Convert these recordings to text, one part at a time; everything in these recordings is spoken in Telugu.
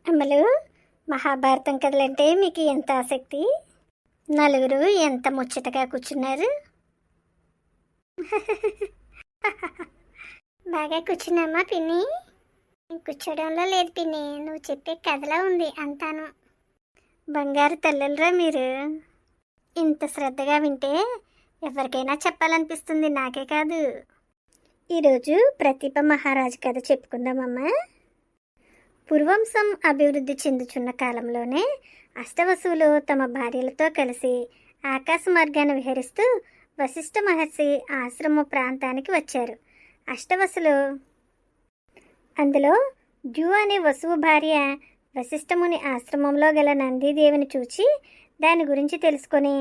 అమ్మలు, మహాభారతం కథలంటే మీకు ఎంత ఆసక్తి? నలుగురు ఎంత ముచ్చటగా కూర్చున్నారు. బాగా కూర్చున్నామా పిన్ని? కూర్చోడంలో లేదు పిన్ని, నువ్వు చెప్పే కథలా ఉంది అంతాను. బంగారు తల్లులరా మీరు. ఇంత శ్రద్ధగా వింటే ఎవరికైనా చెప్పాలనిపిస్తుంది, నాకే కాదు. ఈరోజు ప్రతిభ మహారాజు కథ చెప్పుకుందామమ్మా. పూర్వంశం అభివృద్ధి చెందుచున్న కాలంలోనే అష్టవసువులు తమ భార్యలతో కలిసి ఆకాశ మార్గాన్ని విహరిస్తూ వశిష్ఠ మహర్షి ఆశ్రమ ప్రాంతానికి వచ్చారు. అష్టవసులు అందులో జూ అనే వసువు భార్య వశిష్ఠముని ఆశ్రమంలో గల నందీదేవిని చూచి దాని గురించి తెలుసుకొని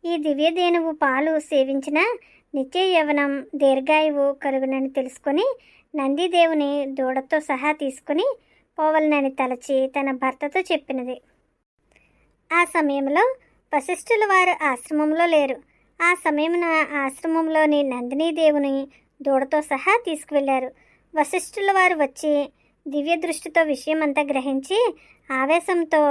ఈ దివ్యదేనువు పాలు సేవించిన నిత్య యవనం దీర్ఘాయువు కలుగునని తెలుసుకొని నందీదేవుని దూడతో సహా తీసుకుని పోవలనని తలచి తన భర్తతో చెప్పినది. ఆ సమయంలో వశిష్ఠుల వారు ఆశ్రమంలో లేరు. ఆ సమయమున ఆశ్రమంలోని నందినీదేవుని దూడతో సహా తీసుకువెళ్లారు. వశిష్ఠుల వారు వచ్చి దివ్య దృష్టితో విషయమంతా గ్రహించి ఆవేశంతో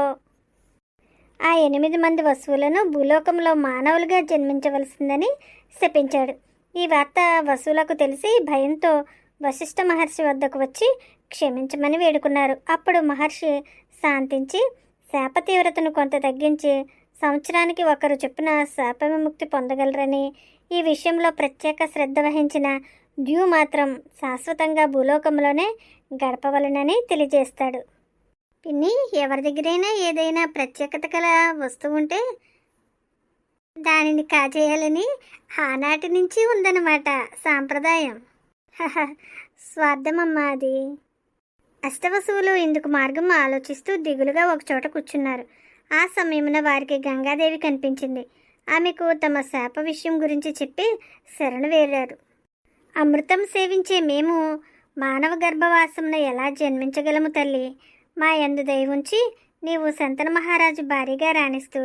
ఆ 8 మంది వసువులను భూలోకంలో మానవులుగా జన్మించవలసిందని శపించాడు. ఈ వార్త వసువులకు తెలిసి భయంతో వశిష్ఠ మహర్షి వద్దకు వచ్చి క్షమించమని వేడుకున్నారు. అప్పుడు మహర్షి శాంతించి శాప తీవ్రతను కొంత తగ్గించి సంవత్సరానికి ఒకరు చొప్పున శాప విముక్తి పొందగలరని, ఈ విషయంలో ప్రత్యేక శ్రద్ధ వహించిన డ్యూ మాత్రం శాశ్వతంగా భూలోకంలోనే గడపవలనని తెలియజేస్తాడు. పిన్ని, ఎవరి దగ్గరైనా ఏదైనా ప్రత్యేకత గల వస్తువు ఉంటే దానిని కాజేయాలని ఆనాటి నుంచి ఉందన్నమాట సాంప్రదాయం. స్వార్థమమ్మా అది. అష్టవసువులు ఇందుకు మార్గం ఆలోచిస్తూ దిగులుగా ఒకచోట కూర్చున్నారు. ఆ సమయమున వారికి గంగాదేవి కనిపించింది. ఆమెకు తమ శాప విషయం గురించి చెప్పి శరణు వేరారు. అమృతం సేవించే మేము మానవ గర్భవాసమున ఎలా జన్మించగలము తల్లి? మా యందు దయ ఉంచి నీవు సంతన మహారాజు భారీగా రాణిస్తూ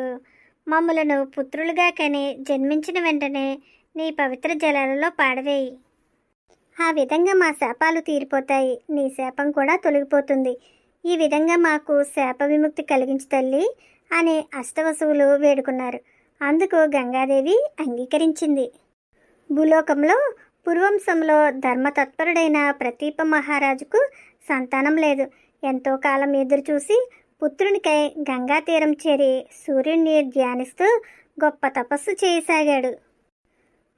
మమ్ములను పుత్రులుగా కని జన్మించిన వెంటనే నీ పవిత్ర జలాలలో పాడవేయి. ఆ విధంగా మా శాపాలు తీరిపోతాయి, నీ శాపం కూడా తొలగిపోతుంది. ఈ విధంగా మాకు శాప విముక్తి కలిగించు తల్లి అని అష్టవసువులు వేడుకున్నారు. అందుకు గంగాదేవి అంగీకరించింది. భూలోకంలో పూర్వంశంలో ధర్మతత్పరుడైన ప్రతీప మహారాజుకు సంతానం లేదు. ఎంతో కాలం ఎదురు చూసి పుత్రునికై గంగా తీరం చేరి సూర్యుడిని ధ్యానిస్తూ గొప్ప తపస్సు చేయసాగాడు.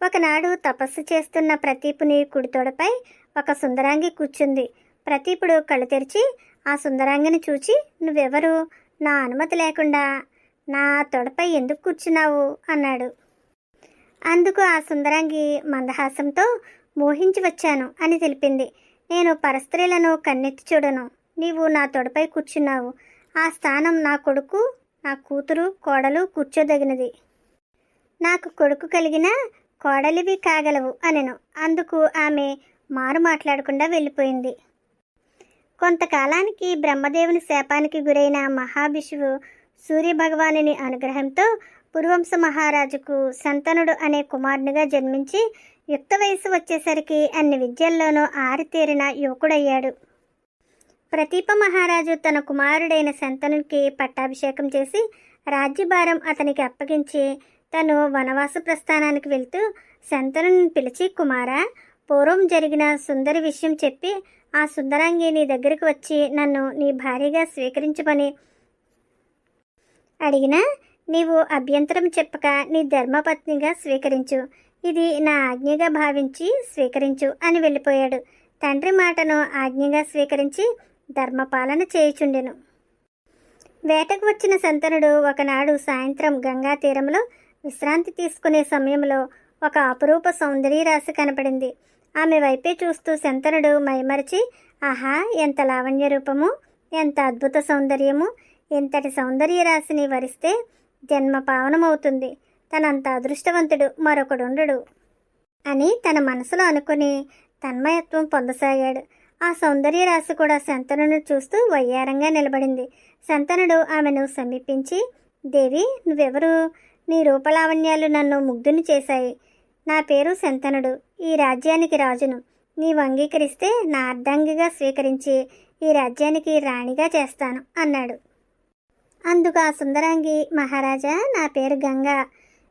ఒకనాడు తపస్సు చేస్తున్న ప్రతీపుని కుడితోడపై ఒక సుందరాంగి కూర్చుంది. ప్రతీపుడు కళ్ళు తెరిచి ఆ సుందరాంగిని చూచి, నువ్వెవరు? నా అనుమతి లేకుండా నా తొడపై ఎందుకు కూర్చున్నావు అన్నాడు. అందుకు ఆ సుందరాంగి మందహాసంతో మోహించి వచ్చాను అని తెలిపింది. నేను పరస్త్రీలను కన్నెత్తి చూడను. నీవు నా తొడపై కూర్చున్నావు. ఆ స్థానం నా కొడుకు, నా కూతురు, కోడలు కూర్చోదగినది. నాకు కొడుకు కలిగిన కోడలివి కాగలవు అనెను. అందుకు ఆమె మారు మాట్లాడకుండా వెళ్ళిపోయింది. కొంతకాలానికి బ్రహ్మదేవుని శాపానికి గురైన మహాభిషువు సూర్యభగవానుని అనుగ్రహంతో పూర్వంశ మహారాజుకు శంతనుడు అనే కుమారునిగా జన్మించి యుక్త వయసు వచ్చేసరికి అన్ని విద్యల్లోనూ ఆరితేరిన యువకుడయ్యాడు. ప్రతీప మహారాజు తన కుమారుడైన శంతనునికి పట్టాభిషేకం చేసి రాజ్యభారం అతనికి అప్పగించి తను వనవాస ప్రస్థానానికి వెళ్తూ శంతనుని పిలిచి, కుమారా, పూర్వం జరిగిన సుందరి విషయం చెప్పి ఆ సుందరాంగి నీ దగ్గరికి వచ్చి నన్ను నీ భార్యగా స్వీకరించమని అడిగినా నీవు అభ్యంతరం చెప్పక నీ ధర్మపత్నిగా స్వీకరించు, ఇది నా ఆజ్ఞగా భావించి స్వీకరించు అని వెళ్ళిపోయాడు. తండ్రి మాటను ఆజ్ఞగా స్వీకరించి ధర్మపాలన చేయుచుండెను. వేటకు వచ్చిన శంతనుడు ఒకనాడు సాయంత్రం గంగా తీరంలో విశ్రాంతి తీసుకునే సమయంలో ఒక అపురూప సౌందర్యరాశి కనపడింది. ఆమె వైపే చూస్తూ శంతనుడు మైమరిచి, ఆహా, ఎంత లావణ్య రూపము, ఎంత అద్భుత సౌందర్యము! ఇంతటి సౌందర్యరాశిని వరిస్తే జన్మ పావనమవుతుంది. తనంత అదృష్టవంతుడు మరొకడుండడు అని తన మనసులో అనుకుని తన్మయత్వం పొందసాగాడు. ఆ సౌందర్యరాశి కూడా శంతనుని చూస్తూ వయ్యారంగా నిలబడింది. శంతనుడు ఆమెను సమీపించి, దేవి, నువ్వెవరు? నీ రూపలావణ్యాలు నన్ను ముగ్ధుని చేశాయి. నా పేరు శంతనుడు, ఈ రాజ్యానికి రాజును. నీవు అంగీకరిస్తే నా అర్ధాంగిగా స్వీకరించి ఈ రాజ్యానికి రాణిగా చేస్తాను అన్నాడు. అందుకు ఆ సుందరాంగి, మహారాజా, నా పేరు గంగా.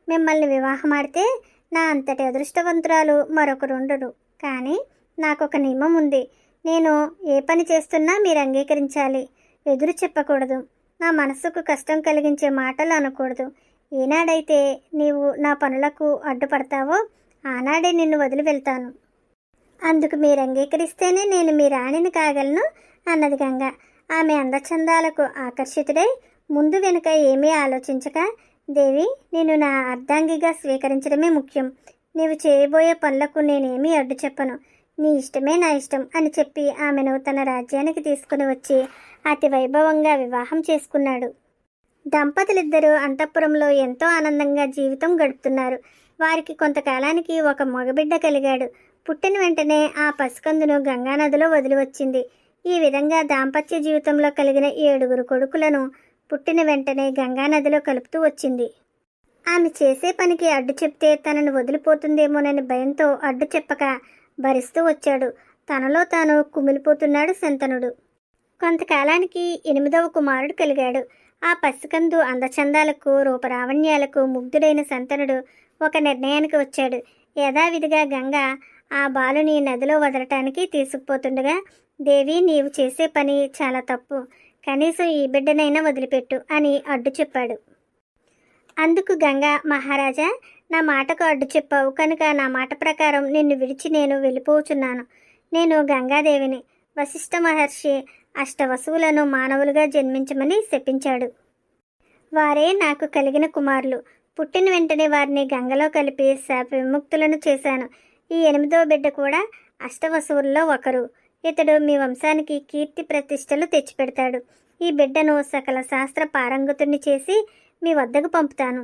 మిమ్మల్ని వివాహమాడితే నా అంతటి అదృష్టవంతురాలు మరొకరుండరు. కానీ నాకొక నియమం ఉంది. నేను ఏ పని చేస్తున్నా మీరు అంగీకరించాలి. ఎదురు చెప్పకూడదు. నా మనసుకు కష్టం కలిగించే మాటలు అనకూడదు. ఏనాడైతే నీవు నా పనులకు అడ్డుపడతావో ఆనాడే నిన్ను వదిలి వెళ్తాను. అందుకు మీరు అంగీకరిస్తేనే నేను మీ రాణిని కాగలను అన్నది గంగ. ఆమె అందచందాలకు ఆకర్షితుడై ముందు వెనుక ఏమీ ఆలోచించక, దేవి, నేను నా అర్ధాంగిగా స్వీకరించడమే ముఖ్యం. నీవు చేయబోయే పనులకు నేనేమీ అడ్డు చెప్పను. నీ ఇష్టమే నా ఇష్టం అని చెప్పి ఆమెను తన రాజ్యానికి తీసుకుని వచ్చి అతి వైభవంగా వివాహం చేసుకున్నాడు. దంపతులిద్దరూ అంతఃపురంలో ఎంతో ఆనందంగా జీవితం గడుపుతున్నారు. వారికి కొంతకాలానికి ఒక మగబిడ్డ కలిగాడు. పుట్టిన వెంటనే ఆ పసికందును గంగానదిలో వదిలి వచ్చింది. ఈ విధంగా దాంపత్య జీవితంలో కలిగిన 7 కొడుకులను పుట్టిన వెంటనే గంగానదిలో కలుపుతూ వచ్చింది. ఆమె చేసే పనికి అడ్డు చెప్తే తనను వదిలిపోతుందేమోనని భయంతో అడ్డు చెప్పక భరిస్తూ వచ్చాడు. తనలో తాను కుమిలిపోతున్నాడు శంతనుడు. కొంతకాలానికి 8వ కుమారుడు కలిగాడు. ఆ పసికందు అందచందాలకు, రూపరావణ్యాలకు ముగ్ధుడైన శంతనుడు ఒక నిర్ణయానికి వచ్చాడు. యథావిధిగా గంగ ఆ బాలుని నదిలో వదలటానికి తీసుకుపోతుండగా, దేవి, నీవు చేసే పని చాలా తప్పు. కనీసం ఈ బిడ్డనైనా వదిలిపెట్టు అని అడ్డు చెప్పాడు. అందుకు గంగ, మహారాజా, నా మాటకు అడ్డు చెప్పావు కనుక నా మాట ప్రకారం నిన్ను విడిచి నేను వెళ్ళిపోచున్నాను. నేను గంగాదేవిని. వశిష్ఠ మహర్షి అష్టవసువులను మానవులుగా జన్మించమని శపించాడు. వారే నాకు కలిగిన కుమారులు. పుట్టిన వెంటనే వారిని గంగలో కలిపి శాప విముక్తులను చేశాను. ఈ 8వ బిడ్డ కూడా అష్టవసువుల్లో ఒకరు. ఇతడు మీ వంశానికి కీర్తి ప్రతిష్టలు తెచ్చిపెడతాడు. ఈ బిడ్డను సకల శాస్త్ర పారంగతుణ్ణి చేసి మీ వద్దకు పంపుతాను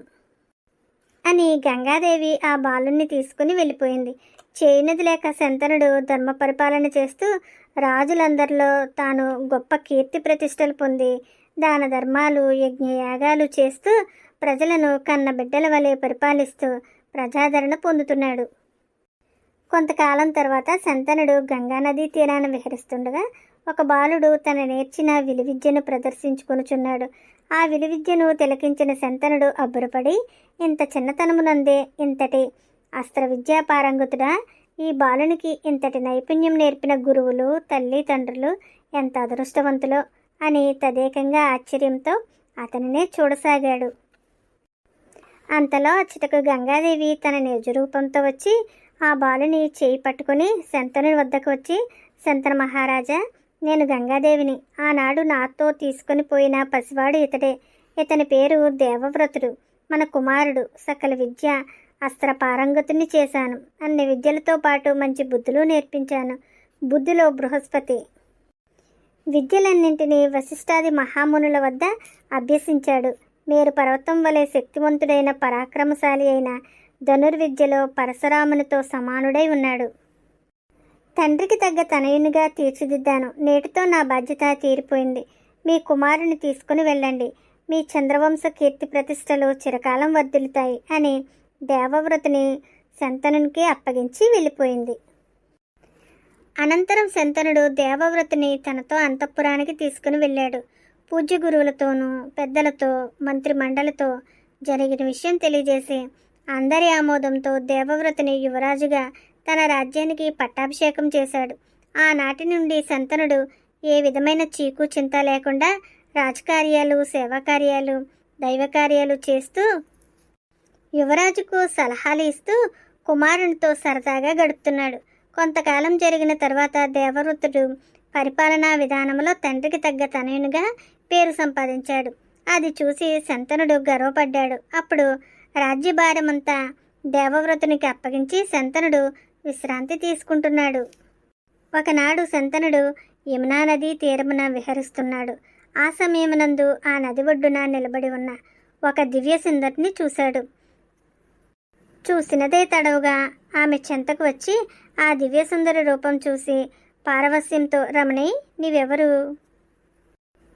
అని గంగాదేవి ఆ బాలుణ్ణి తీసుకుని వెళ్ళిపోయింది. చేయనది లేక శంతనుడు ధర్మ పరిపాలన చేస్తూ రాజులందరిలో తాను గొప్ప కీర్తి ప్రతిష్టలు పొంది దాన ధర్మాలు, యజ్ఞయాగాలు చేస్తూ ప్రజలను కన్న బిడ్డల వలె పరిపాలిస్తూ ప్రజాదరణ పొందుతున్నాడు. కొంతకాలం తర్వాత శంతనుడు గంగానదీ తీరాన విహరిస్తుండగా ఒక బాలుడు తన నేర్చిన విలువిద్యను ప్రదర్శించుకొనుచున్నాడు. ఆ విలువిద్యను తిలకించిన శంతనుడు అబ్బురపడి, ఇంత చిన్నతనమునందే ఇంతటి అస్త్ర విద్యా పారంగతుడా! ఈ బాలునికి ఇంతటి నైపుణ్యం నేర్పిన గురువులు, తల్లిదండ్రులు ఎంత అదృష్టవంతులో అని తదేకంగా ఆశ్చర్యంతో అతనినే చూడసాగాడు. అంతలో అచ్చటకు గంగాదేవి తన నిజరూపంతో వచ్చి ఆ బాలుని చేయి పట్టుకుని శంతనుని వద్దకు వచ్చి, శంతన మహారాజా, నేను గంగాదేవిని. ఆనాడు నాతో తీసుకొని పోయిన పసివాడు ఇతడే. ఇతని పేరు దేవవ్రతుడు. మన కుమారుడు. సకల విద్య అస్త్ర పారంగతుని చేశాను. అన్ని విద్యలతో పాటు మంచి బుద్ధులు నేర్పించాను. బుద్ధిలో బృహస్పతి. విద్యలన్నింటినీ వశిష్ఠాది మహామునుల వద్ద అభ్యసించాడు. మేరు పర్వతం వలె శక్తివంతుడైన పరాక్రమశాలి అయిన ధనుర్విద్యలో పరశురామునితో సమానుడై ఉన్నాడు. తండ్రికి తగ్గ తనయునిగా తీర్చిదిద్దాను. నేటితో నా బాధ్యత తీరిపోయింది. మీ కుమారుని తీసుకుని వెళ్ళండి. మీ చంద్రవంశ కీర్తి ప్రతిష్టలు చిరకాలం వర్ధిల్లుతాయి అని దేవవ్రతుని శంతనునికి అప్పగించి వెళ్ళిపోయింది. అనంతరం శంతనుడు దేవవ్రతుని తనతో అంతఃపురానికి తీసుకుని వెళ్ళాడు. పూజ్య గురువులతోనూ పెద్దలతో మంత్రి మండలితో జరిగిన విషయం తెలియజేసి అందరి ఆమోదంతో దేవవ్రతుని యువరాజుగా తన రాజ్యానికి పట్టాభిషేకం చేశాడు. ఆనాటి నుండి శంతనుడు ఏ విధమైన చీకు చింత లేకుండా రాజకార్యాలు, సేవాకార్యాలు, దైవకార్యాలు చేస్తూ యువరాజుకు సలహాలు ఇస్తూ కుమారునితో సరదాగా గడుపుతున్నాడు. కొంతకాలం జరిగిన తర్వాత దేవవ్రతుడు పరిపాలనా విధానంలో తండ్రికి తగ్గ తనయునిగా పేరు సంపాదించాడు. అది చూసి శంతనుడు గర్వపడ్డాడు. అప్పుడు రాజ్యభారమంతా దేవవ్రతునికి అప్పగించి శంతనుడు విశ్రాంతి తీసుకుంటున్నాడు. ఒకనాడు శంతనుడు యమునా నదీ తీరమున విహరిస్తున్నాడు. ఆ సమయమునందు ఆ నది ఒడ్డున నిలబడి ఉన్న ఒక దివ్య సుందరిని చూశాడు. చూసినదే తడవుగా ఆమె చెంతకు వచ్చి ఆ దివ్య సుందరి రూపం చూసి పారవస్యంతో, రమణి, నీవెవరు?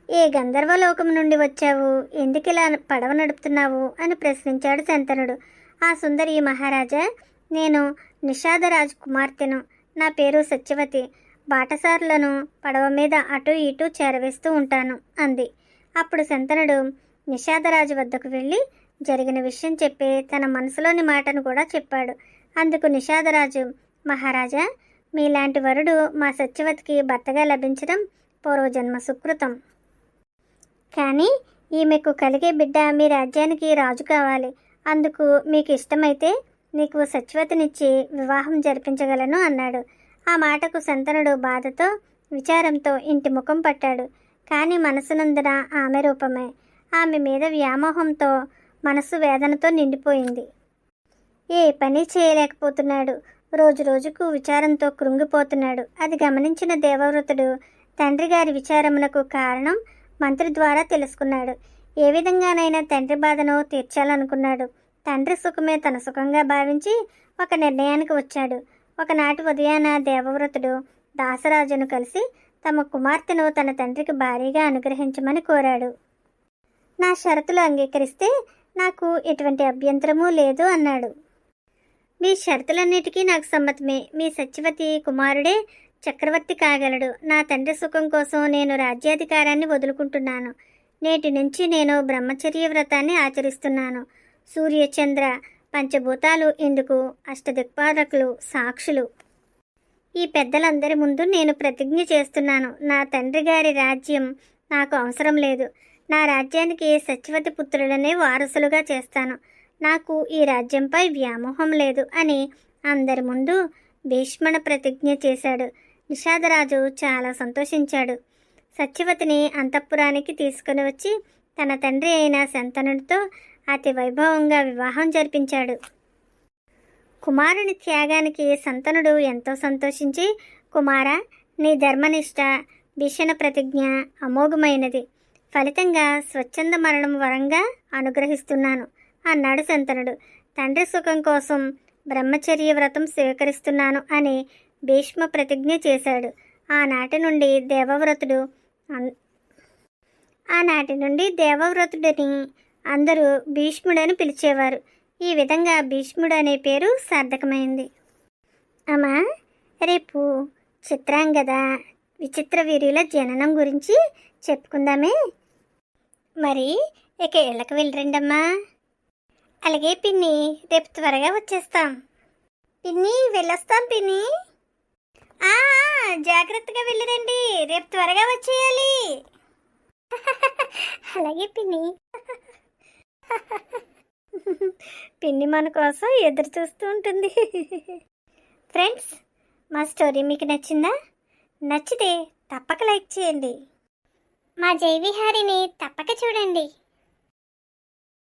ఏ గంధర్వలోకం నుండి వచ్చావు? ఎందుకిలా పడవ నడుపుతున్నావు అని ప్రశ్నించాడు శంతనుడు. ఆ సుందరి, మహారాజా, నేను నిషాదరాజు కుమార్తెను. నా పేరు సత్యవతి. బాటసారులను పడవ మీద అటు ఇటు చేరవేస్తూ ఉంటాను అంది. అప్పుడు శంతనుడు నిషాదరాజు వద్దకు వెళ్ళి జరిగిన విషయం చెప్పి తన మనసులోని మాటను కూడా చెప్పాడు. అందుకు నిషాదరాజు, మహారాజా, మీలాంటి వరుడు మా సత్యవతికి భర్తగా లభించడం పూర్వజన్మ సుకృతం. కానీ ఈమెకు కలిగే బిడ్డ మీ రాజ్యానికి రాజు కావాలి. అందుకు మీకు ఇష్టమైతే నీకు సత్యవతినిచ్చి వివాహం జరిపించగలను అన్నాడు. ఆ మాటకు శంతనుడు బాధతో విచారంతో ఇంటి ముఖం పట్టాడు. కానీ మనసునందున ఆమె రూపమే. ఆమె మీద వ్యామోహంతో మనసు వేదనతో నిండిపోయింది. ఏ పని చేయలేకపోతున్నాడు. రోజు రోజుకు విచారంతో కృంగిపోతున్నాడు. అది గమనించిన దేవవ్రతుడు తండ్రి గారి విచారమునకు కారణం మంత్రి ద్వారా తెలుసుకున్నాడు. ఏ విధంగానైనా తండ్రి బాధను తీర్చాలనుకున్నాడు. తండ్రి సుఖమే తన సుఖంగా భావించి ఒక నిర్ణయానికి వచ్చాడు. ఒకనాటి ఉదయాన దేవవ్రతుడు దాసరాజును కలిసి తమ కుమార్తెను తన తండ్రికి భారీగా అనుగ్రహించమని కోరాడు. నా షరతులు అంగీకరిస్తే నాకు ఎటువంటి అభ్యంతరమూ లేదు అన్నాడు. మీ షరతులన్నిటికీ నాకు సమ్మతమే. మీ సత్యవతి కుమారుడే చక్రవర్తి కాగలడు. నా తండ్రి సుఖం కోసం నేను రాజ్యాధికారాన్ని వదులుకుంటున్నాను. నేటి నుంచి నేను బ్రహ్మచర్య వ్రతాన్ని ఆచరిస్తున్నాను. సూర్యచంద్ర పంచభూతాలు ఇందుకు అష్టదిక్పాలకులు సాక్షులు. ఈ పెద్దలందరి ముందు నేను ప్రతిజ్ఞ చేస్తున్నాను. నా తండ్రి గారి రాజ్యం నాకు అవసరం లేదు. నా రాజ్యానికి సత్యవతి పుత్రులనే వారసులుగా చేస్తాను. నాకు ఈ రాజ్యంపై వ్యామోహం లేదు అని అందరి ముందు భీష్మణ ప్రతిజ్ఞ చేశాడు. నిషాదరాజు చాలా సంతోషించాడు. సత్యవతిని అంతఃపురానికి తీసుకుని వచ్చి తన తండ్రి అయిన శంతనుడితో అతి వైభవంగా వివాహం జరిపించాడు. కుమారుని త్యాగానికి శంతనుడు ఎంతో సంతోషించి, కుమారా, నీ ధర్మనిష్ట భీషణ ప్రతిజ్ఞ అమోఘమైనది. ఫలితంగా స్వచ్ఛంద మరణం వరంగా అనుగ్రహిస్తున్నాను అన్నాడు శంతనుడు. తండ్రి సుఖం కోసం బ్రహ్మచర్య వ్రతం స్వీకరిస్తున్నాను అని భీష్మ ప్రతిజ్ఞ చేశాడు. ఆనాటి నుండి దేవవ్రతుడిని అందరూ భీష్ముడని పిలిచేవారు. ఈ విధంగా భీష్ముడు అనే పేరు సార్థకమైంది. అమ్మా, రేపు చిత్రాంగద విచిత్ర వీరుల జననం గురించి చెప్పుకుందామే. మరి ఇక ఇళ్ళకి వెళ్ళరండమ్మా. అలాగే పిన్ని, రేపు త్వరగా వచ్చేస్తాం. పిన్ని, వెళ్ళొస్తాం పిన్ని. జాగ్రత్తగా వెళ్ళిరండి, రేపు త్వరగా వచ్చేయాలి. అలాగే పిన్ని. పిన్ని మన కోసం ఎదురు చూస్తూ ఉంటుంది. ఫ్రెండ్స్, మా స్టోరీ మీకు నచ్చిందా? నచ్చితే తప్పక లైక్ చేయండి. మా జై విహారిని తప్పక చూడండి.